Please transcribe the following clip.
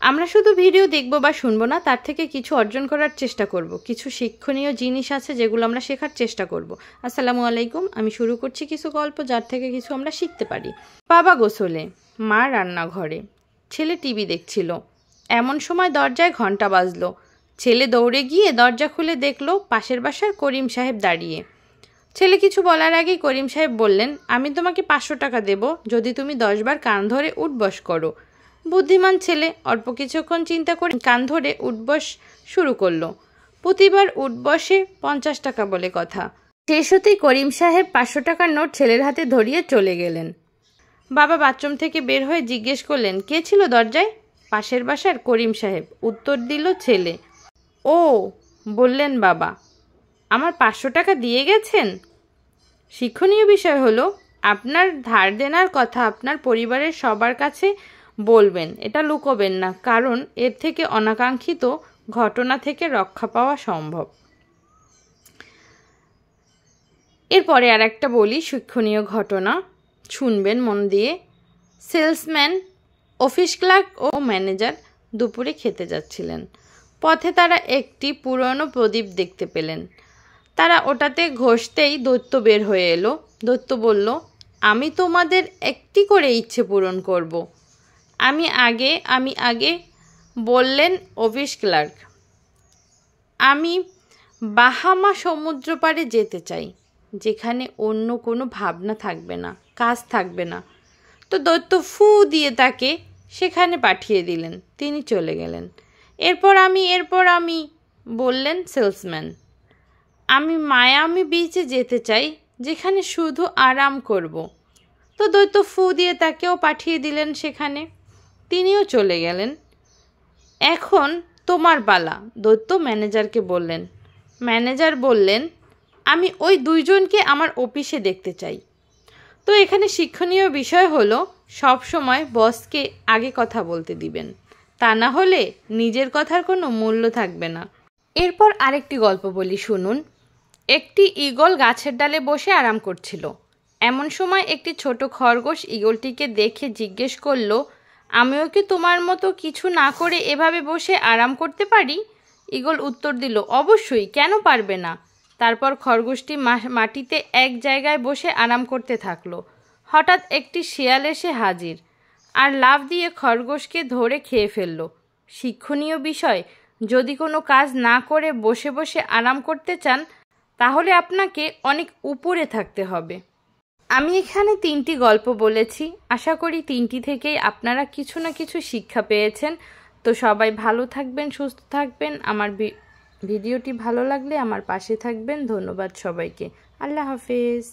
আমরা শুধু ভিডিও দেখব বা শুনবো না, তার থেকে কিছু অর্জন করার চেষ্টা করব। কিছু শিক্ষণীয় জিনিস আছে যেগুলো আমরা শেখার চেষ্টা করব। আসসালামু আলাইকুম, আমি শুরু করছি কিছু গল্প যার থেকে কিছু আমরা শিখতে পারি। বাবা গোসলে, মা রান্নাঘরে, ছেলে টিভি দেখছিল। এমন সময় দরজায় ঘন্টা বাজলো। ছেলে দৌড়ে গিয়ে দরজা খুলে দেখলো পাশের বাসার করিম সাহেব দাঁড়িয়ে। ছেলে কিছু বলার আগেই করিম সাহেব বললেন, আমি তোমাকে 500 টাকা দেব যদি তুমি 10 বার কান ধরে উঠবস করো। বুদ্ধিমান ছেলে অল্প কিছুক্ষণ চিন্তা করে কান ধরে উঠবস শুরু করলো। প্রতিবার উঠবসে 50 টাকা বলে কথা। শেষ হতেই করিম সাহেব 500 টাকার নোট ছেলের হাতে ধরিয়ে চলে গেলেন। বাবা বাথরুম থেকে বের হয়ে জিজ্ঞেস করলেন, কে ছিল দরজায়? পাশের বাসার করিম সাহেব, উত্তর দিল ছেলে। ও, বললেন বাবা, আমার 500 টাকা দিয়ে গেছেন? শিক্ষণীয় বিষয় হলো, আপনার ধার দেনার কথা আপনার পরিবারের সবার কাছে বলবেন, এটা লুকোবেন না, কারণ এর থেকে অনাকাঙ্ক্ষিত ঘটনা থেকে রক্ষা পাওয়া সম্ভব। এরপরে আর একটা বলি শিক্ষণীয় ঘটনা, শুনবেন মন দিয়ে। সেলসম্যান, অফিস ক্লার্ক ও ম্যানেজার দুপুরে খেতে যাচ্ছিলেন। পথে তারা একটি পুরনো প্রদীপ দেখতে পেলেন। তারা ওটাতে ঘষতেই দৈত্য বের হয়ে এলো। দৈত্য বলল, আমি তোমাদের একটি করে ইচ্ছে পূরণ করব। আমি আগে বললেন অফিস ক্লার্ক। আমি বাহামা সমুদ্র পাড়ে যেতে চাই, যেখানে অন্য কোনো ভাবনা থাকবে না, কাজ থাকবে না। তো দৈত্য ফু দিয়ে তাকে সেখানে পাঠিয়ে দিলেন। তিনি চলে গেলেন। এরপর আমি বললেন সেলসম্যান। আমি মায়ামি বিচে যেতে চাই, যেখানে শুধু আরাম করব। তো দৈত্য ফু দিয়ে তাকেও পাঠিয়ে দিলেন সেখানে। তিনিও চলে গেলেন। এখন তোমার পালা, দৈত্য ম্যানেজারকে বললেন। ম্যানেজার বললেন, আমি ওই দুইজনকে আমার অফিসে দেখতে চাই। তো এখানে শিক্ষণীয় বিষয় হলো, সব সময় বসকে আগে কথা বলতে দিবেন, তা না হলে নিজের কথার কোনো মূল্য থাকবে না। এরপর আরেকটি গল্প বলি, শুনুন। একটি ঈগল গাছের ডালে বসে আরাম করছিল। এমন সময় একটি ছোট খরগোশ ঈগলটিকে দেখে জিজ্ঞেস করলো, আমিও কি তোমার মতো কিছু না করে এভাবে বসে আরাম করতে পারি? ঈগল উত্তর দিল, অবশ্যই, কেন পারবে না? তারপর খরগোশটি মাটিতে এক জায়গায় বসে আরাম করতে থাকলো। হঠাৎ একটি শিয়াল এসে হাজির আর লাফ দিয়ে খরগোশকে ধরে খেয়ে ফেলল। শিক্ষণীয় বিষয়, যদি কোনো কাজ না করে বসে বসে আরাম করতে চান, তাহলে আপনাকে অনেক উপরে থাকতে হবে। আমি এখানে 3টি গল্প বলেছি। আশা করি 3টি থেকেই আপনারা কিছু না কিছু শিক্ষা পেয়েছেন। তো সবাই ভালো থাকবেন, সুস্থ থাকবেন। আমার ভিডিওটি ভালো লাগলে আমার পাশে থাকবেন। ধন্যবাদ সবাইকে। আল্লাহ হাফেজ।